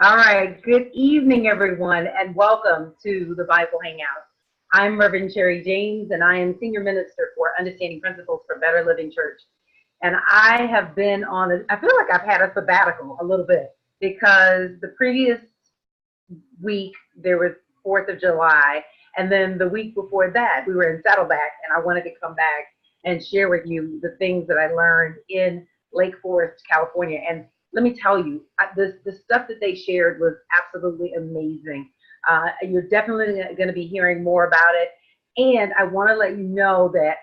All right, good evening, everyone, and welcome to the Bible Hangout. I'm Reverend Sherri James, and I am Senior Minister for Understanding Principles for Better Living Church. And I have been I feel like I've had a sabbatical a little bit because the previous week there was 4th of July, and then the week before that we were in Saddleback, and I wanted to come back and share with you the things that I learned in Lake Forest, California. And let me tell you, the stuff that they shared was absolutely amazing. You're definitely going to be hearing more about it. And I want to let you know that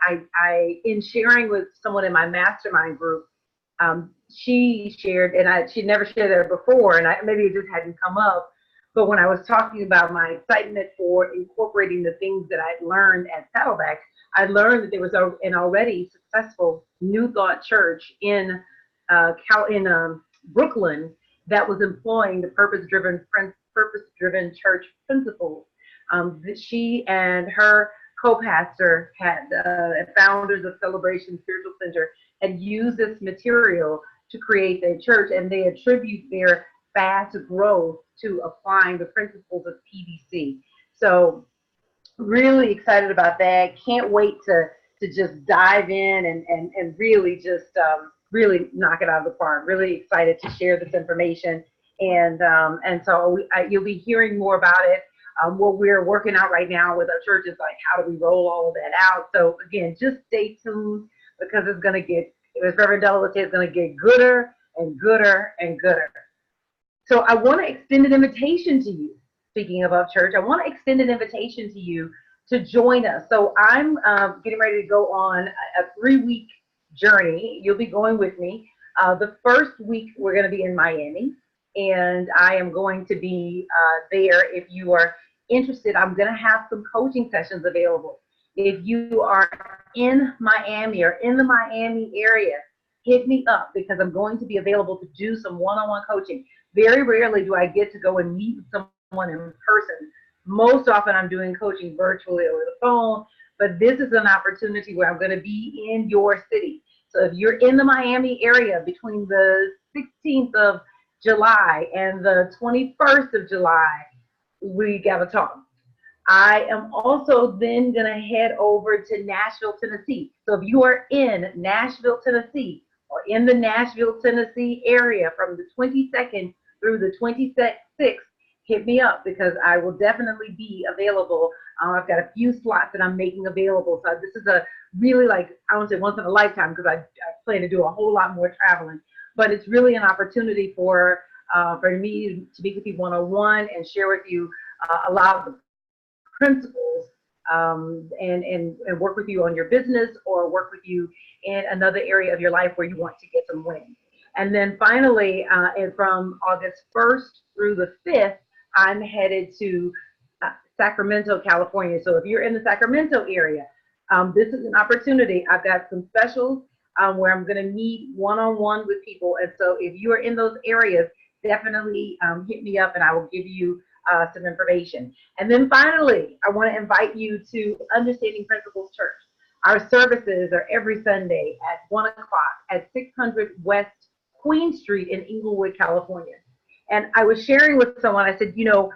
in sharing with someone in my mastermind group, she shared, and she'd never shared there before, and maybe it just hadn't come up. But when I was talking about my excitement for incorporating the things that I'd learned at Saddleback, I learned that there was an already successful New Thought church in Brooklyn that was employing the purpose-driven church principles. She and her co-pastor founders of Celebration Spiritual Center had used this material to create their church, and they attribute their fast growth to applying the principles of PVC. So really excited about that. Can't wait to just dive in and really just really knock it out of the park. Really excited to share this information, and so you'll be hearing more about it. What we're working out right now with our church is like, how do we roll all of that out? So again, just stay tuned because it's going to get, as Reverend Della would say, it's going to get gooder and gooder and gooder. So I want to extend an invitation to you. Speaking of church, I want to extend an invitation to you to join us. So I'm getting ready to go on a 3-week journey. You'll be going with me. The first week we're going to be in Miami, and I am going to be there. If you are interested, I'm going to have some coaching sessions available. If you are in Miami or in the Miami area, hit me up because I'm going to be available to do some one-on-one coaching. Very rarely do I get to go and meet with someone in person. Most often I'm doing coaching virtually over the phone, but this is an opportunity where I'm going to be in your city. So if you're in the Miami area between the 16th of July and the 21st of July, we got to talk. I am also then going to head over to Nashville, Tennessee. So if you are in Nashville, Tennessee, or in the Nashville, Tennessee area from the 22nd through the 26th, hit me up because I will definitely be available. I've got a few slots that I'm making available. So this is a really, like, I won't say once in a lifetime because I plan to do a whole lot more traveling, but it's really an opportunity for me to meet with you one-on-one and share with you a lot of the principles and work with you on your business or work with you in another area of your life where you want to get some wins. And then finally, and from August 1st through the 5th, I'm headed to Sacramento, California. So if you're in the Sacramento area, this is an opportunity. I've got some specials where I'm going to meet one-on-one with people. And so if you are in those areas, definitely hit me up and I will give you some information. And then finally, I want to invite you to Understanding Principles Church. Our services are every Sunday at 1 o'clock at 600 West Queen Street in Inglewood, California. And I was sharing with someone, I said, you know,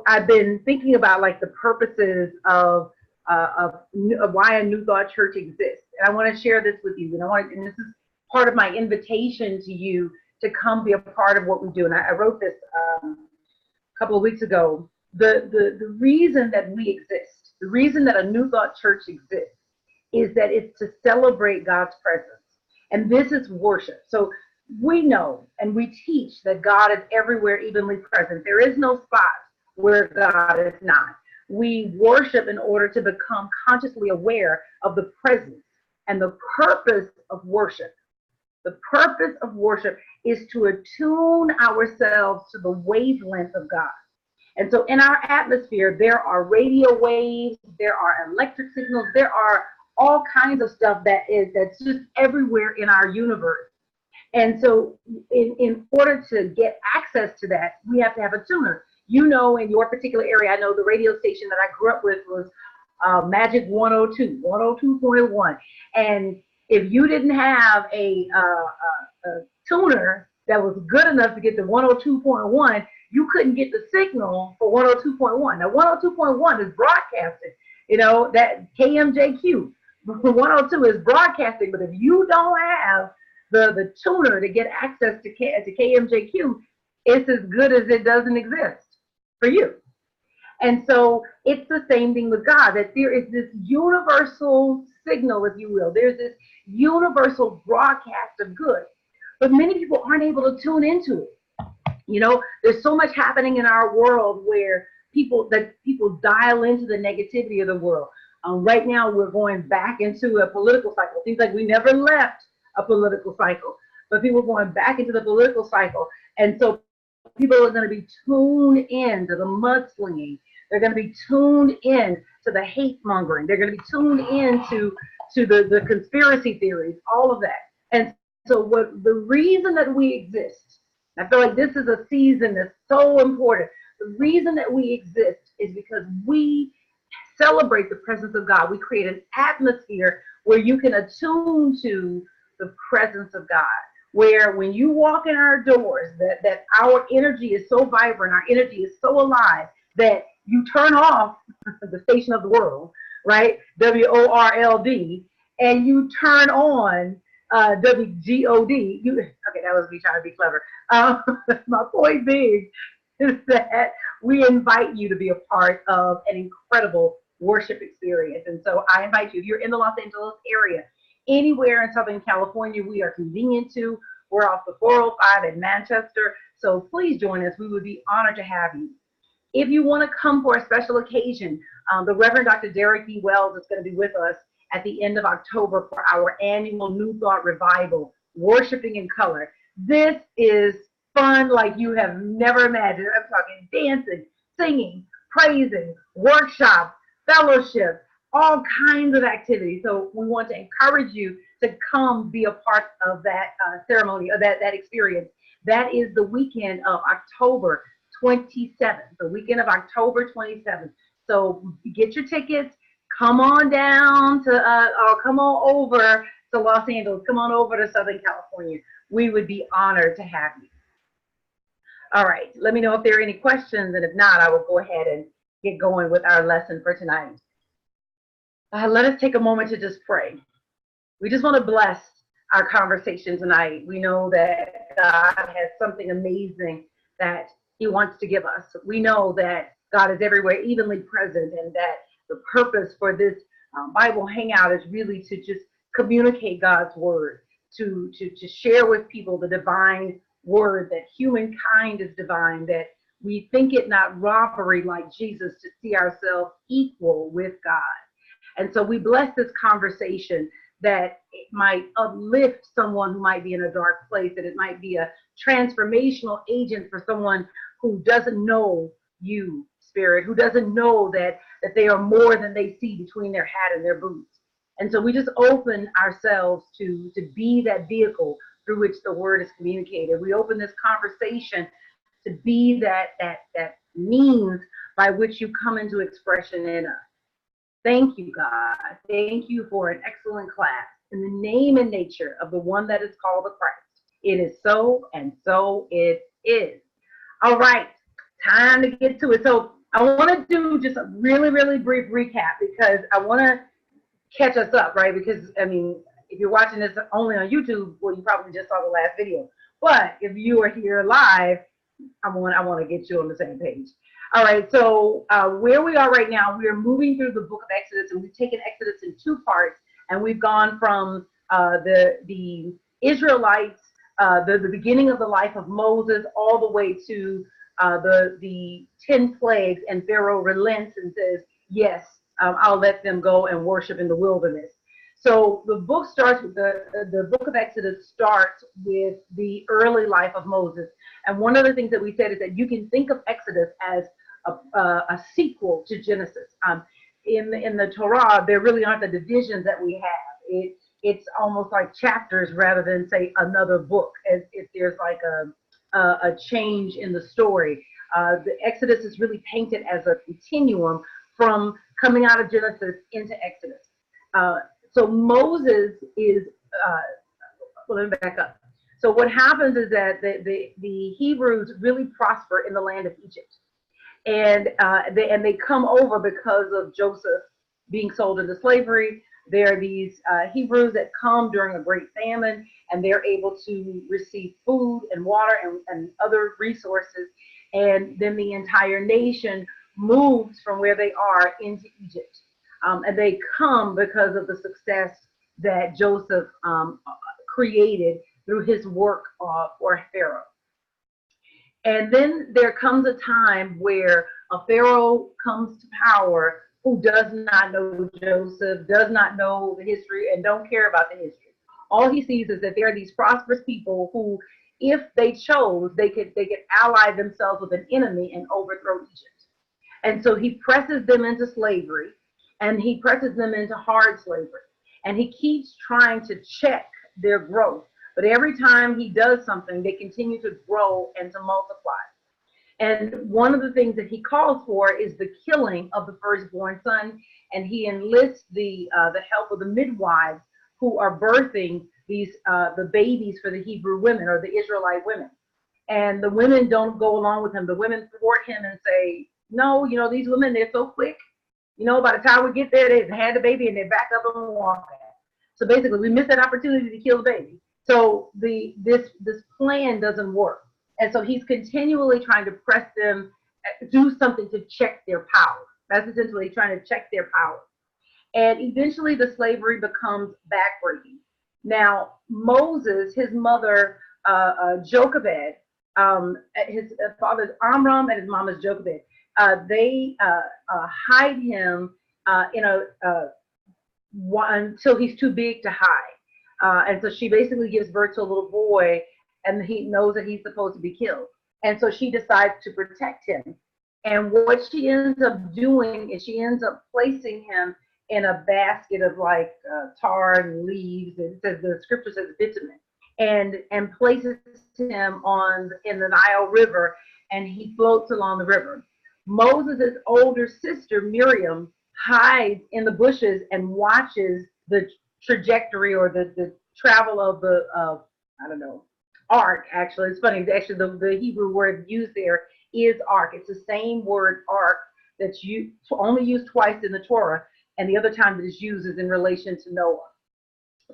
I've been thinking about like the purposes of why a New Thought Church exists. And I want to share this with you. And this is part of my invitation to you to come be a part of what we do. And I wrote this a couple of weeks ago. The reason that we exist, the reason that a New Thought Church exists is that it's to celebrate God's presence. And this is worship. So we know and we teach that God is everywhere evenly present. There is no spot where God is not. We worship in order to become consciously aware of the presence and the purpose of worship. The purpose of worship is to attune ourselves to the wavelength of God. And so in our atmosphere, there are radio waves, there are electric signals, there are all kinds of stuff that's just everywhere in our universe. And so in order to get access to that, we have to have a tuner. You know, in your particular area, I know the radio station that I grew up with was Magic 102, 102.1. And if you didn't have a tuner, that was good enough to get to 102.1, you couldn't get the signal for 102.1. Now 102.1 is broadcasting, that KMJQ. 102 is broadcasting, but if you don't have the tuner to get access to KMJQ, it's as good as it doesn't exist for you. And so it's the same thing with God, that there is this universal signal, if you will. There's this universal broadcast of good. But many people aren't able to tune into it. There's so much happening in our world where people dial into the negativity of the world. Right now, we're going back into a political cycle. It seems like we never left a political cycle, but people are going back into the political cycle. And so people are going to be tuned in to the mudslinging. They're going to be tuned in to the hate mongering. They're going to be tuned in to the conspiracy theories, all of that. And so the reason that we exist, I feel like this is a season that's so important. The reason that we exist is because we celebrate the presence of God. We create an atmosphere where you can attune to the presence of God, where when you walk in our doors, that our energy is so vibrant, our energy is so alive, that you turn off the station of the world, right? WORLD, and you turn on WGOD. Okay, that was me trying to be clever. My point being is that we invite you to be a part of an incredible worship experience. And so I invite you, if you're in the Los Angeles area, anywhere in Southern California, we are convenient to. We're off the 405 in Manchester. So please join us. We would be honored to have you. If you want to come for a special occasion, the Reverend Dr. Derek E. Wells is going to be with us at the end of October for our annual New Thought Revival, Worshiping in Color. This is fun like you have never imagined. I'm talking dancing, singing, praising, workshops, fellowship, all kinds of activities. So we want to encourage you to come be a part of that ceremony, or that experience. That is the weekend of October 27th, the weekend of October 27th. So get your tickets, come on down to, or come on over to Los Angeles, come on over to Southern California. We would be honored to have you. All right, let me know if there are any questions, and if not, I will go ahead and get going with our lesson for tonight. Let us take a moment to just pray. We just want to bless our conversation tonight. We know that God has something amazing that He wants to give us. We know that God is everywhere, evenly present, and that the purpose for this Bible Hangout is really to just communicate God's word, to share with people the divine word, that humankind is divine, that we think it not robbery like Jesus to see ourselves equal with God. And so we bless this conversation, that it might uplift someone who might be in a dark place, that it might be a transformational agent for someone who doesn't know you, Spirit, who doesn't know that they are more than they see between their hat and their boots. And so we just open ourselves to be that vehicle through which the word is communicated. We open this conversation to be that means by which you come into expression in us. Thank you, God. Thank you for an excellent class. In the name and nature of the one that is called the Christ. It is so, and so it is. All right, time to get to it. So I want to do just a really, really brief recap, because I want to catch us up, right? Because, I mean, if you're watching this only on YouTube, well, you probably just saw the last video. But if you are here live, I want to get you on the same page. All right, so where we are right now, we are moving through the book of Exodus, and we've taken Exodus in two parts, and we've gone from the Israelites, the beginning of the life of Moses, all the way to the 10 plagues, and Pharaoh relents and says, yes, I'll let them go and worship in the wilderness. So the book starts with the book of Exodus starts with the early life of Moses. And one of the things that we said is that you can think of Exodus as a sequel to Genesis. In the Torah, there really aren't the divisions that we have. It's almost like chapters rather than, say, another book, as if there's like a change in the story. The Exodus is really painted as a continuum from coming out of Genesis into Exodus. So Moses is, well, let me back up. So what happens is that the Hebrews really prosper in the land of Egypt, and they come over because of Joseph being sold into slavery. There are these Hebrews that come during a great famine, and they're able to receive food and water and other resources, and then the entire nation moves from where they are into Egypt, and they come because of the success that Joseph created through his work for Pharaoh. And then there comes a time where a Pharaoh comes to power who does not know Joseph, does not know the history, and don't care about the history. All he sees is that there are these prosperous people who, if they chose, they could ally themselves with an enemy and overthrow Egypt. And so he presses them into slavery, and he presses them into hard slavery. And he keeps trying to check their growth. But every time he does something, they continue to grow and to multiply. And one of the things that he calls for is the killing of the firstborn son, and he enlists the help of the midwives who are birthing these the babies for the Hebrew women or the Israelite women. And the women don't go along with him. The women thwart him and say, no, you know, these women, they're so quick. You know, by the time we get there, they've had the baby and they're back up and walking. So basically, we missed that opportunity to kill the baby. So this plan doesn't work. And so he's continually trying to press them, do something to check their power. That's essentially trying to check their power. And eventually the slavery becomes backbreaking. Now, Moses, his mother, Jochebed, his father's Amram and his mom is Jochebed, they hide him until he's too big to hide. And so she basically gives birth to a little boy, and he knows that he's supposed to be killed. And so she decides to protect him. And what she ends up doing is she ends up placing him in a basket of like tar and leaves. And it says, the scripture says bitumen, and places him in the Nile River, and he floats along the river. Moses' older sister, Miriam, hides in the bushes and watches the trajectory or the travel of the ark. Actually, it's funny, actually the Hebrew word used there is ark. It's the same word ark that's only used twice in the Torah, and the other time that it's used is in relation to Noah.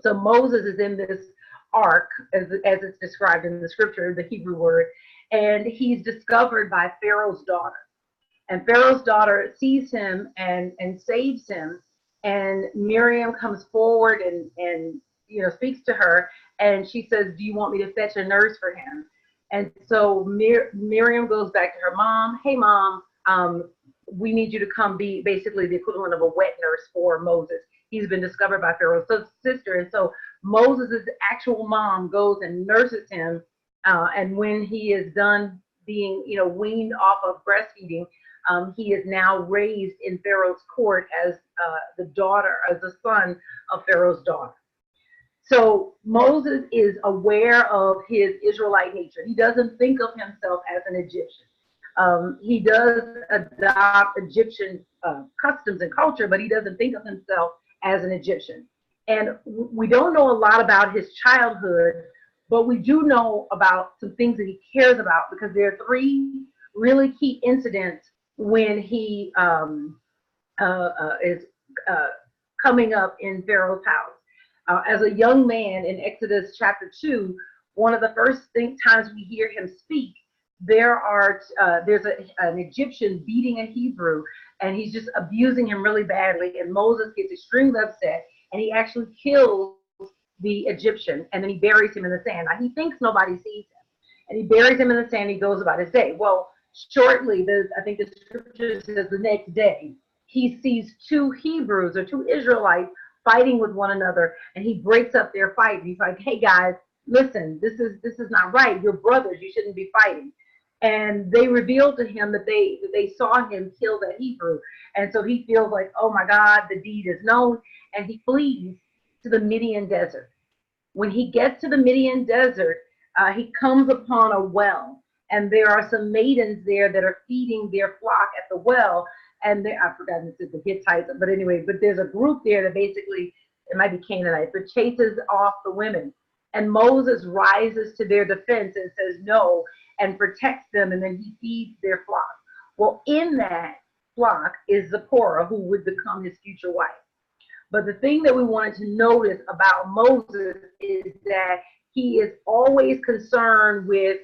So Moses is in this ark, as it's described in the scripture, the Hebrew word, and he's discovered by Pharaoh's daughter. And Pharaoh's daughter sees him and saves him, and Miriam comes forward and speaks to her, and she says, do you want me to fetch a nurse for him? And so Miriam goes back to her mom. Hey, mom, we need you to come be basically the equivalent of a wet nurse for Moses. He's been discovered by Pharaoh's sister. And so Moses' actual mom goes and nurses him. And when he is done being, weaned off of breastfeeding, he is now raised in Pharaoh's court as the son of Pharaoh's daughter. So Moses is aware of his Israelite nature. He doesn't think of himself as an Egyptian. He does adopt Egyptian customs and culture, but he doesn't think of himself as an Egyptian. And we don't know a lot about his childhood, but we do know about some things that he cares about, because there are three really key incidents when he is coming up in Pharaoh's house. As a young man in Exodus chapter 2, one of the first times we hear him speak, there's an Egyptian beating a Hebrew, and he's just abusing him really badly, and Moses gets extremely upset, and he actually kills the Egyptian, and then he buries him in the sand. Now, he thinks nobody sees him, and he buries him in the sand, and he goes about his day. Well, shortly, I think the scripture says the next day, he sees two Hebrews or two Israelites fighting with one another, and he breaks up their fight. He's like, hey guys, listen, this is not right. You're brothers, you shouldn't be fighting. And they revealed to him that they saw him kill that Hebrew. And so he feels like, oh my God, the deed is known, and he flees to the Midian desert. When he gets to the Midian desert, he comes upon a well, and there are some maidens there that are feeding their flock at the well. And I've forgotten the Hittites, but anyway, but there's a group there that basically, it might be Canaanites, but chases off the women. And Moses rises to their defense and says no and protects them, and then he feeds their flock. Well, in that flock is Zipporah, who would become his future wife. But the thing that we wanted to notice about Moses is that he is always concerned with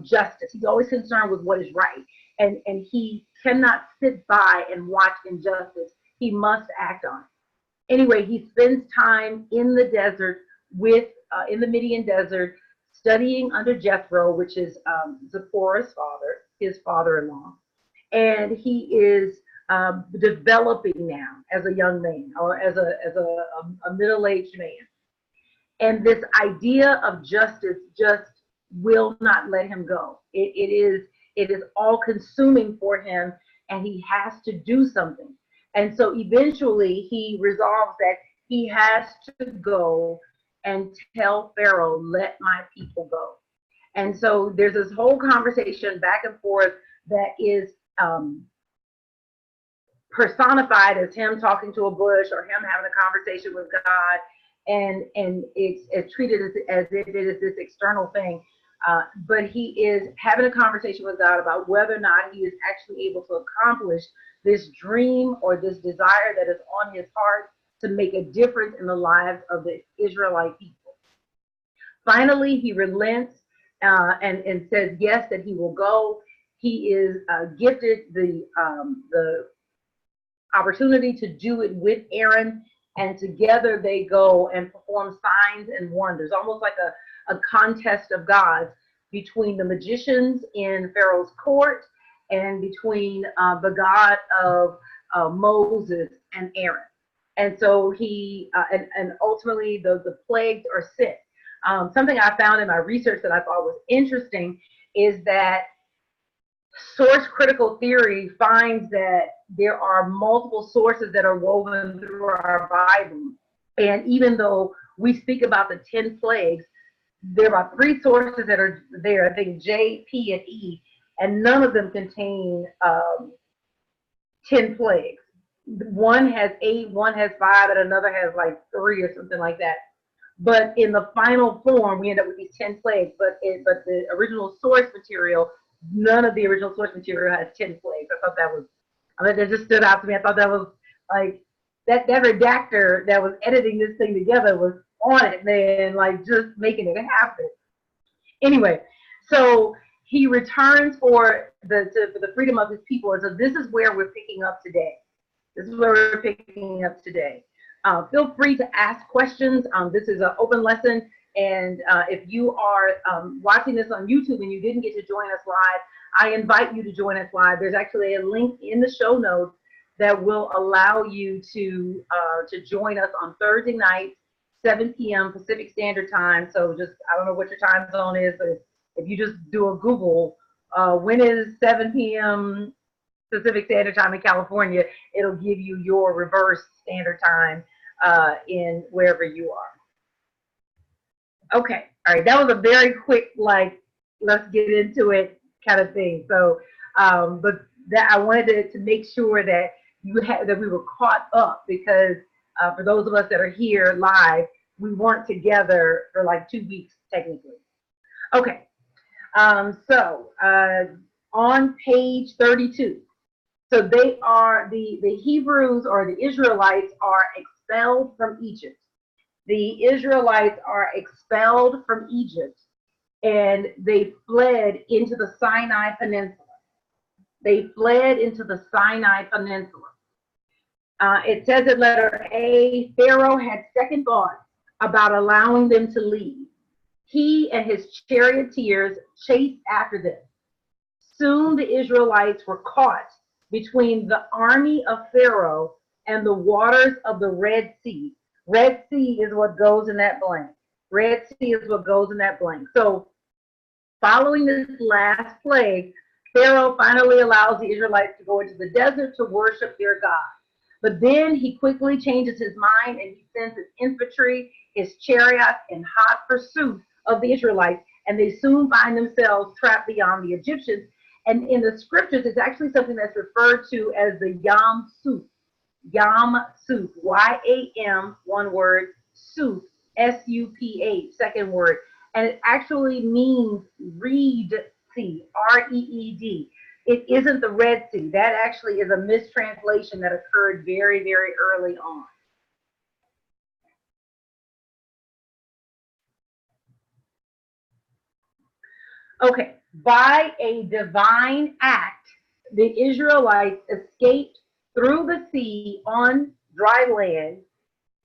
justice. He's always concerned with what is right. And he cannot sit by and watch injustice. He must act on it. Anyway, he spends time in the desert in the Midian desert, studying under Jethro, which is Zipporah's father, his father-in-law. And he is developing now as a young man, or as a middle-aged man. And this idea of justice just will not let him go. It is all consuming for him, and he has to do something. And so eventually he resolves that he has to go and tell Pharaoh, let my people go. And so there's this whole conversation back and forth that is personified as him talking to a bush or him having a conversation with God, and it's treated as if it is this external thing, but he is having a conversation with God about whether or not he is actually able to accomplish this dream or this desire that is on his heart to make a difference in the lives of the Israelite people. Finally, he relents and says yes, that he will go. He is gifted the opportunity to do it with Aaron, and together they go and perform signs and wonders, almost like a contest of gods between the magicians in Pharaoh's court and between the God of Moses and Aaron. And so he, and ultimately the plagues are sent. Something I found in my research that I thought was interesting is that source critical theory finds that there are multiple sources that are woven through our Bible. And even though we speak about the 10 plagues, there are 3 sources that are there, I think J, P, and E, and none of them contain 10 plagues. One has 8, one has 5, and another has like 3 or something like that. But in the final form, we end up with these 10 plagues, but the original source material, none of the original source material has 10 plagues. I thought that was, that just stood out to me. I thought that was like, that redactor that was editing this thing together was on it, man, like just making it happen. Anyway, so he returns for the freedom of his people. And so this is where we're picking up today. Feel free to ask questions. This is an open lesson. And if you are watching this on YouTube and you didn't get to join us live, I invite you to join us live. There's actually a link in the show notes that will allow you to join us on Thursday nights, 7 p.m. Pacific Standard Time. So just, I don't know what your time zone is, but if you just do a Google, when is 7 p.m. Pacific Standard Time in California, it'll give you your reverse standard time in wherever you are. Okay, all right, that was a very quick, like, let's get into it kind of thing. So, but that I wanted to make sure that that we were caught up, because for those of us that are here live, we weren't together for like 2 weeks technically. Okay, so on page 32, so they are the Hebrews, or the Israelites, are expelled from Egypt. The Israelites are expelled from Egypt, and they fled into the Sinai Peninsula. It says in letter A, Pharaoh had second thoughts about allowing them to leave. He and his charioteers chased after them. Soon the Israelites were caught between the army of Pharaoh and the waters of the Red Sea. Red Sea is what goes in that blank. Red Sea is what goes in that blank. So following this last plague, Pharaoh finally allows the Israelites to go into the desert to worship their God. But then he quickly changes his mind, and he sends his infantry, his chariots, in hot pursuit of the Israelites, and they soon find themselves trapped beyond the Egyptians. And in the scriptures, it's actually something that's referred to as the Yam Suf. Yam Suf, Y-A-M, one word, Suf, S-U-P-H, second word. And it actually means reed sea, R-E-E-D. It isn't the Red Sea. That actually is a mistranslation that occurred very, very early on. Okay, by a divine act, the Israelites escaped through the sea on dry land,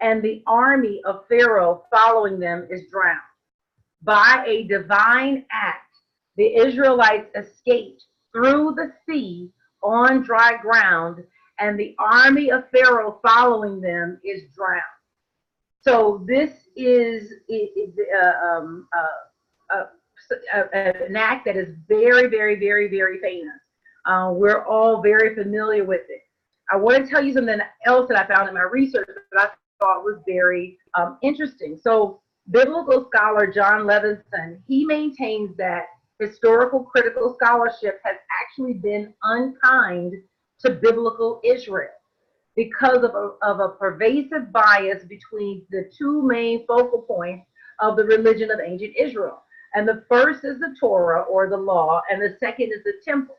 and the army of Pharaoh following them is drowned. By a divine act, the Israelites escaped through the sea on dry ground, and the army of Pharaoh following them is drowned. So this is an act that is very, very, very, very famous. We're all very familiar with it. I want to tell you something else that I found in my research that I thought was very interesting. So biblical scholar John Levinson, he maintains that historical critical scholarship has actually been unkind to biblical Israel because of a pervasive bias between the two main focal points of the religion of ancient Israel. And the first is the Torah, or the law, and the second is the temple.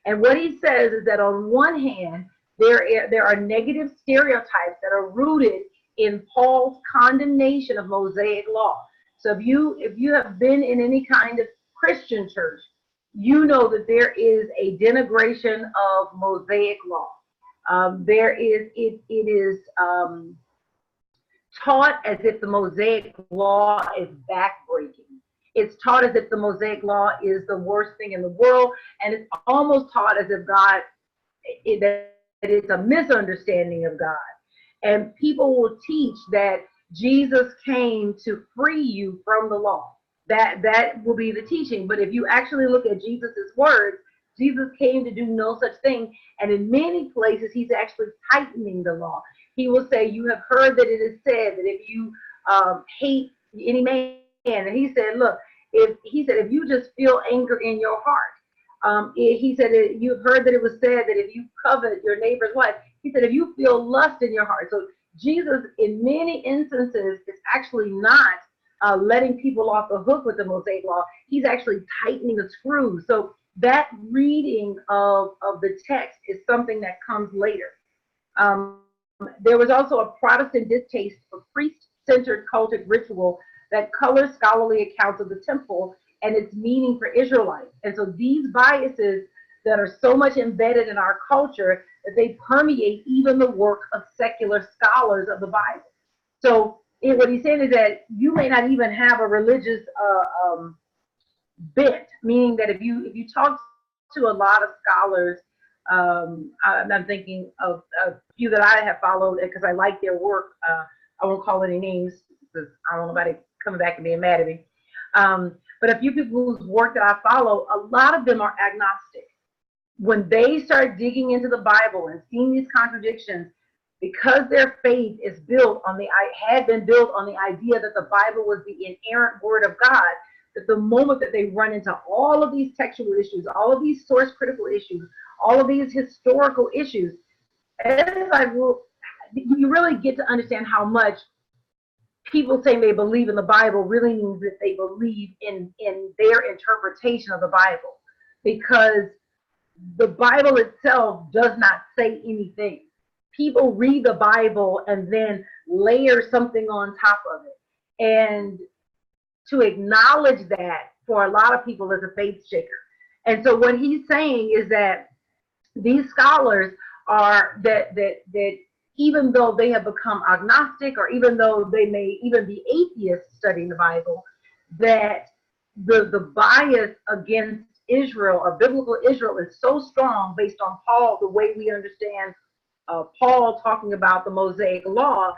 And what he says is that on one hand, there are negative stereotypes that are rooted in Paul's condemnation of Mosaic law. So if you have been in any kind of Christian church, you know that there is a denigration of Mosaic law. It is taught as if the Mosaic law is backbreaking. It's taught as if the Mosaic law is the worst thing in the world, and it's almost taught as if that it's a misunderstanding of God. And people will teach that Jesus came to free you from the law. That will be the teaching. But if you actually look at Jesus's words, Jesus came to do no such thing. And in many places, he's actually tightening the law. He will say, you have heard that it is said that if you hate any man, and he said, look, if you just feel anger in your heart, he said, you've heard that it was said that if you covet your neighbor's wife, he said, if you feel lust in your heart. So Jesus, in many instances, is actually not letting people off the hook with the Mosaic law. He's actually tightening the screws. So that reading of the text is something that comes later. There was also a Protestant distaste for priest-centered cultic ritual that colors scholarly accounts of the temple and its meaning for Israelites. And so these biases that are so much embedded in our culture that they permeate even the work of secular scholars of the Bible. So what he's saying is that you may not even have a religious bent, meaning that if you talk to a lot of scholars, I'm thinking of a few that I have followed because I like their work. I won't call any names because I don't want nobody coming back and being mad at me. But a few people whose work that I follow, a lot of them are agnostic. When they start digging into the Bible and seeing these contradictions, because their faith is had been built on the idea that the Bible was the inerrant word of God, that the moment that they run into all of these textual issues, all of these source critical issues, all of these historical issues, you really get to understand how much people saying they believe in the Bible really means that they believe in their interpretation of the Bible, because the Bible itself does not say anything. People read the Bible and then layer something on top of it. And to acknowledge that for a lot of people is a faith shaker. And so what he's saying is that these scholars are that even though they have become agnostic, or even though they may even be atheists studying the Bible, that the bias against Israel or biblical Israel is so strong based on Paul, the way we understand Paul talking about the Mosaic law,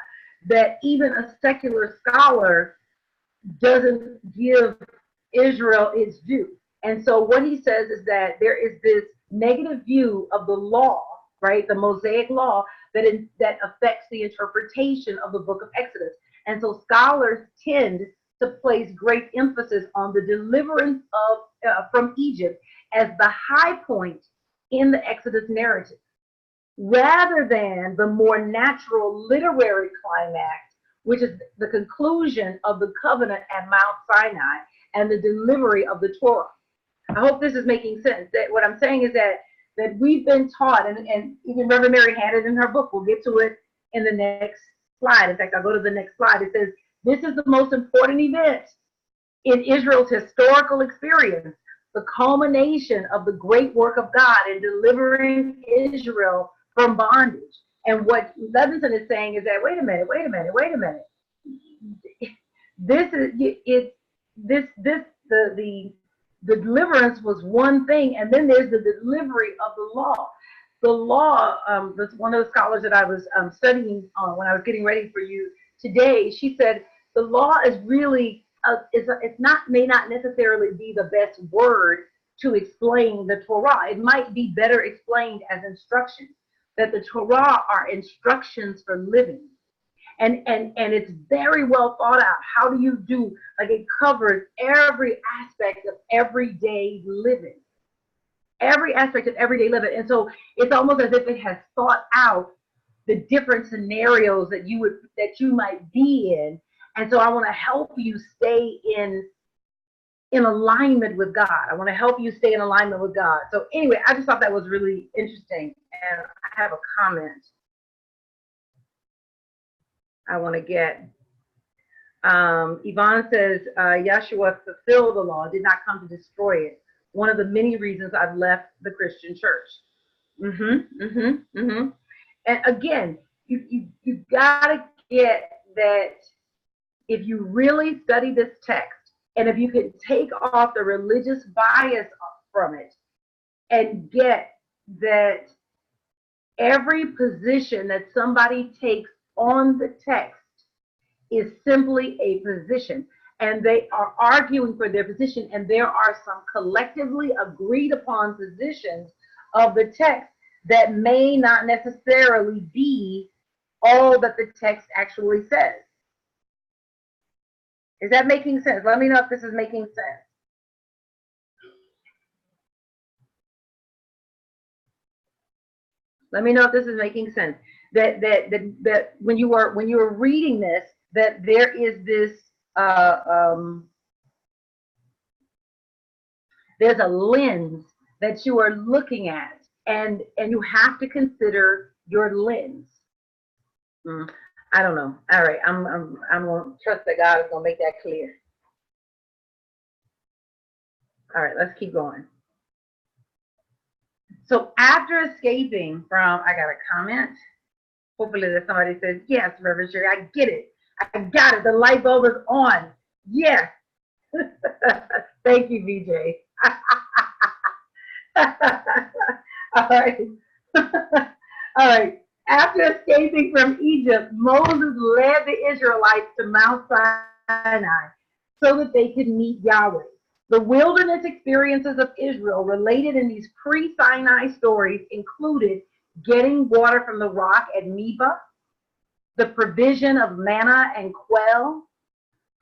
that even a secular scholar doesn't give Israel its due. And so what he says is that there is this negative view of the law, right, the Mosaic law, that affects the interpretation of the book of Exodus. And so scholars tend to place great emphasis on the deliverance from Egypt as the high point in the Exodus narrative, rather than the more natural literary climax which is the conclusion of the covenant at Mount Sinai and the delivery of the Torah. I hope this is making sense. That what I'm saying is that we've been taught, and even Reverend Mary had it in her book. We'll get to it in the next slide. In fact, I'll go to the next slide. It says, this is the most important event in Israel's historical experience, the culmination of the great work of God in delivering Israel from bondage. And what Levinson is saying is that, wait a minute. This is the deliverance was one thing, and then there's the delivery of the law. The law, one of the scholars that I was studying when I was getting ready for you today, she said the law is really may not necessarily be the best word to explain the Torah. It might be better explained as instructions. That the Torah are instructions for living. And it's very well thought out. How do you do, like it covers every aspect of everyday living. Every aspect of everyday living. And so it's almost as if it has thought out the different scenarios that you might be in. And so I want to help you stay in alignment with God. I want to help you stay in alignment with God. So anyway, I just thought that was really interesting. And I have a comment I want to get. Yvonne says, Yeshua fulfilled the law, did not come to destroy it. One of the many reasons I've left the Christian church. And again, you got to get that if you really study this text, and if you can take off the religious bias from it and get that every position that somebody takes on the text is simply a position, and they are arguing for their position, and there are some collectively agreed upon positions of the text that may not necessarily be all that the text actually says. Is that making sense? Let me know if this is making sense. Let me know if this is making sense. That when you are reading this, that there is this there's a lens that you are looking at, and you have to consider your lens. I don't know. All right, I'm gonna trust that God is gonna make that clear. All right, let's keep going. So after escaping from, I got a comment. Hopefully that somebody says, yes, Reverend Sherri, I get it. I got it. The light bulb is on. Yes. Thank you, VJ. All right. All right. After escaping from Egypt, Moses led the Israelites to Mount Sinai so that they could meet Yahweh. The wilderness experiences of Israel related in these pre-Sinai stories included getting water from the rock at Meba, the provision of manna and quail,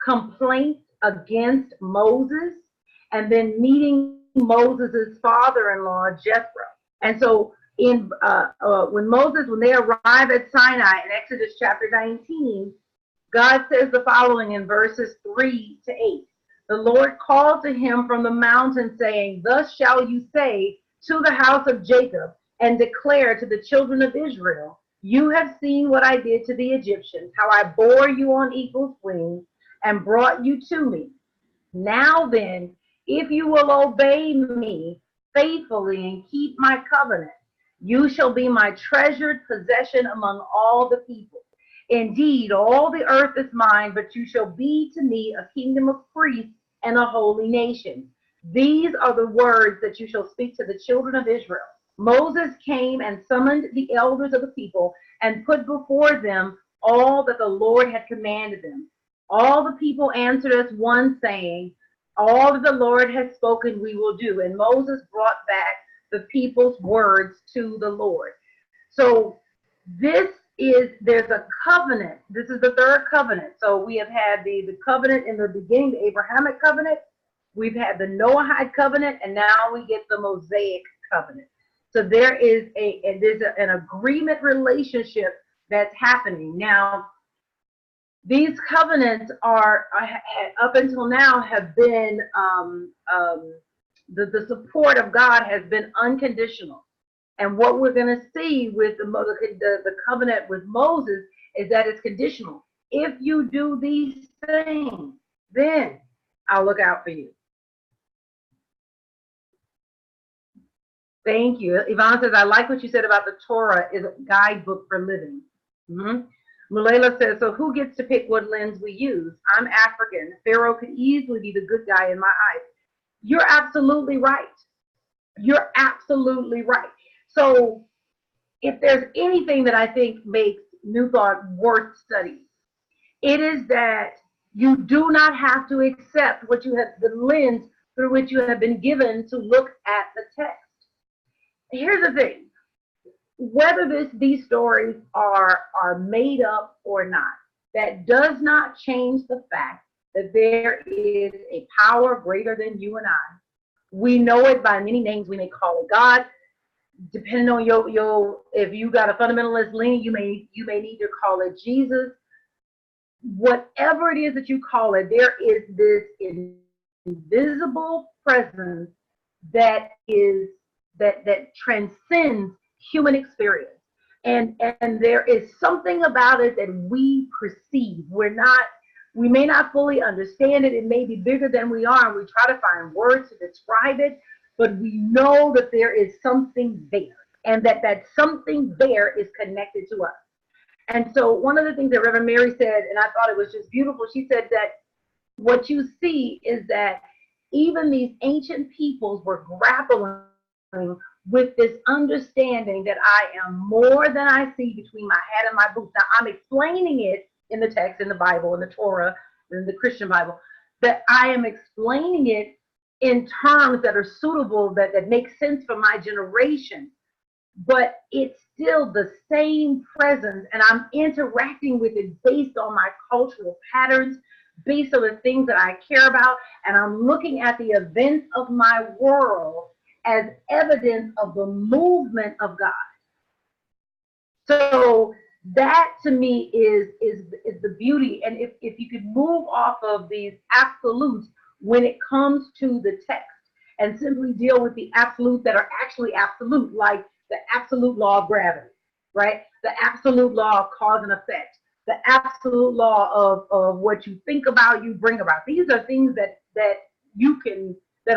complaints against Moses, and then meeting Moses' father-in-law, Jethro. And so when they arrive at Sinai in Exodus chapter 19, God says the following in verses 3-8. The Lord called to him from the mountain, saying, thus shall you say to the house of Jacob, and declare to the children of Israel, you have seen what I did to the Egyptians, how I bore you on eagle's wings and brought you to me. Now then, if you will obey me faithfully and keep my covenant, you shall be my treasured possession among all the people. Indeed, all the earth is mine, but you shall be to me a kingdom of priests and a holy nation. These are the words that you shall speak to the children of Israel. Moses came and summoned the elders of the people and put before them all that the Lord had commanded them. All the people answered as one, saying, all that the Lord has spoken we will do. And Moses brought back the people's words to the Lord. So there's a covenant. This is the third covenant. So we have had the covenant in the beginning, the Abrahamic covenant. We've had the Noahide covenant, and now we get the Mosaic covenant. So there's an agreement relationship that's happening. Now, These covenants are up until now have been the support of God has been unconditional. And what we're going to see with the covenant with Moses is that it's conditional. If you do these things, then I'll look out for you. Thank you. Yvonne says, I like what you said about the Torah is a guidebook for living. Mulela says, so who gets to pick what lens we use? I'm African. Pharaoh could easily be the good guy in my eyes. You're absolutely right. You're absolutely right. So if there's anything that I think makes New Thought worth studying, it is that you do not have to accept what you have, the lens through which you have been given to look at the text. Here's the thing. Whether these stories are made up or not, that does not change the fact that there is a power greater than you and I. We know it by many names. We may call it God. Depending on your if you got a fundamentalist leaning, you may need to call it Jesus. Whatever it is that you call it, there is this invisible presence that transcends human experience. And there is something about it that we perceive. We may not fully understand it. It may be bigger than we are, and we try to find words to describe it, but we know that there is something there, and that something there is connected to us. And so one of the things that Reverend Mary said, and I thought it was just beautiful, she said that what you see is that even these ancient peoples were grappling with this understanding that I am more than I see between my hat and my boots. Now, I'm explaining it in the text, in the Bible, in the Torah, in the Christian Bible, that I am explaining it in terms that are suitable, that make sense for my generation. But it's still the same presence, and I'm interacting with it based on my cultural patterns, based on the things that I care about, and I'm looking at the events of my world as evidence of the movement of God. So that to me is the beauty. And if you could move off of these absolutes when it comes to the text and simply deal with the absolutes that are actually absolute, like the absolute law of gravity, right? The absolute law of cause and effect, the absolute law of what you think about, you bring about. These are things that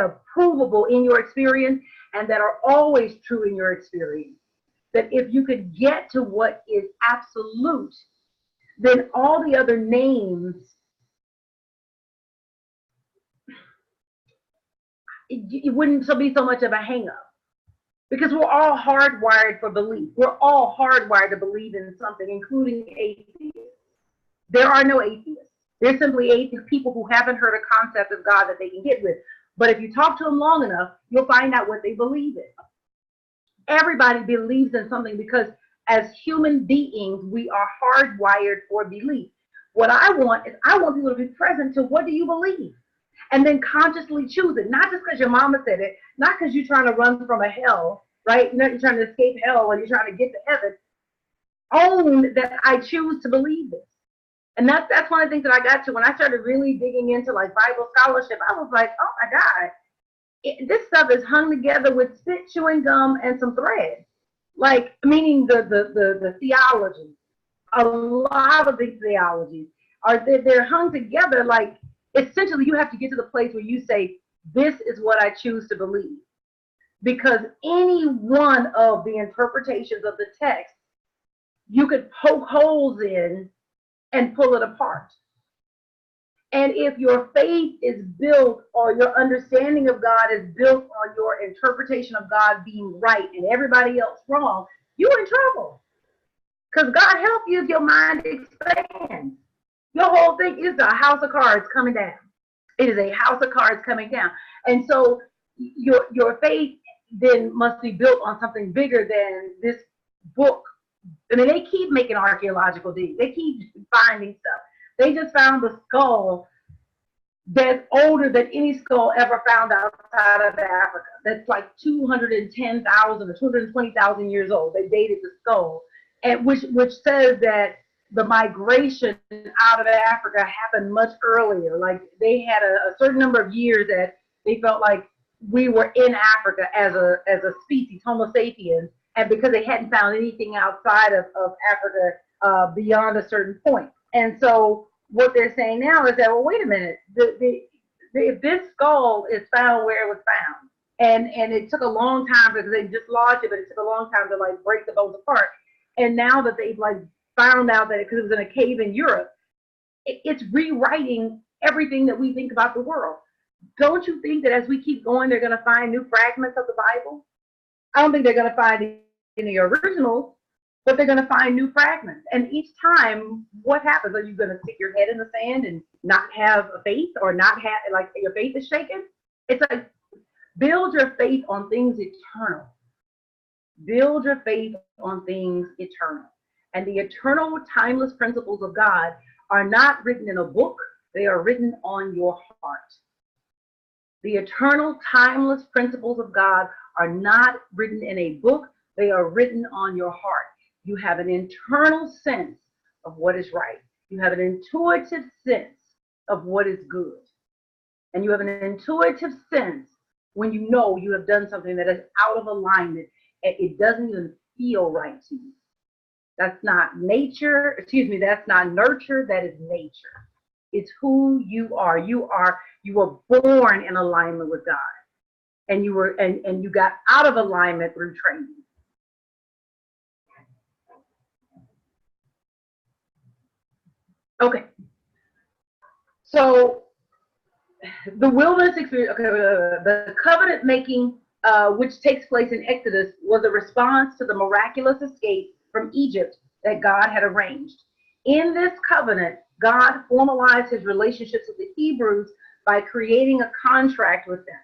are provable in your experience and that are always true in your experience. That if you could get to what is absolute, then all the other names, it wouldn't be so much of a hang-up. Because we're all hardwired for belief. We're all hardwired to believe in something, including atheists. There are no atheists. There's simply atheist people who haven't heard a concept of God that they can get with. But if you talk to them long enough, you'll find out what they believe in. Everybody believes in something because as human beings, we are hardwired for belief. What I want is I want people to be present to what do you believe? And then consciously choose it, not just because your mama said it, not because you're trying to run from a hell, right? You're trying to escape hell or you're trying to get to heaven. Own that I choose to believe this. And that's one of the things that I got to when I started really digging into like Bible scholarship. I was like, oh my God, this stuff is hung together with spit, chewing gum, and some thread. Like, meaning the theology. A lot of these theologies they're hung together like, essentially, you have to get to the place where you say, this is what I choose to believe. Because any one of the interpretations of the text, you could poke holes in and pull it apart. And if your faith is built or your understanding of God is built on your interpretation of God being right and everybody else wrong, you're in trouble. Because God help you if your mind expands. Your whole thing is a house of cards coming down. It is a house of cards coming down. And so your faith then must be built on something bigger than this book. I mean, they keep making archaeological digs. They keep finding stuff. They just found a skull that's older than any skull ever found outside of Africa. That's like 210,000 or 220,000 years old. They dated the skull, and which says that the migration out of Africa happened much earlier. Like they had a certain number of years that they felt like we were in Africa as a species, Homo sapiens, and because they hadn't found anything outside of Africa beyond a certain point. And so what they're saying now is that, well, wait a minute, if this skull is found where it was found, and it took a long time because they just lodged it, but it took a long time to like break the bones apart. And now that they've like found out that because it was in a cave in Europe, it's rewriting everything that we think about the world. Don't you think that as we keep going, they're going to find new fragments of the Bible? I don't think they're going to find any originals, but they're going to find new fragments. And each time, what happens? Are you going to stick your head in the sand and not have a faith, or not have, like, your faith is shaken? It's like, build your faith on things eternal. Build your faith on things eternal. And the eternal, timeless principles of God are not written in a book. They are written on your heart. The eternal, timeless principles of God are not written in a book. They are written on your heart. You have an internal sense of what is right. You have an intuitive sense of what is good. And you have an intuitive sense when you know you have done something that is out of alignment. It doesn't even feel right to you. That's not nature, that's not nurture, that is nature. It's who you are. You were born in alignment with God. And you got out of alignment through training. Okay. So the wilderness experience, the covenant making, which takes place in Exodus, was a response to the miraculous escape from Egypt that God had arranged. In this covenant, God formalized his relationships with the Hebrews by creating a contract with them.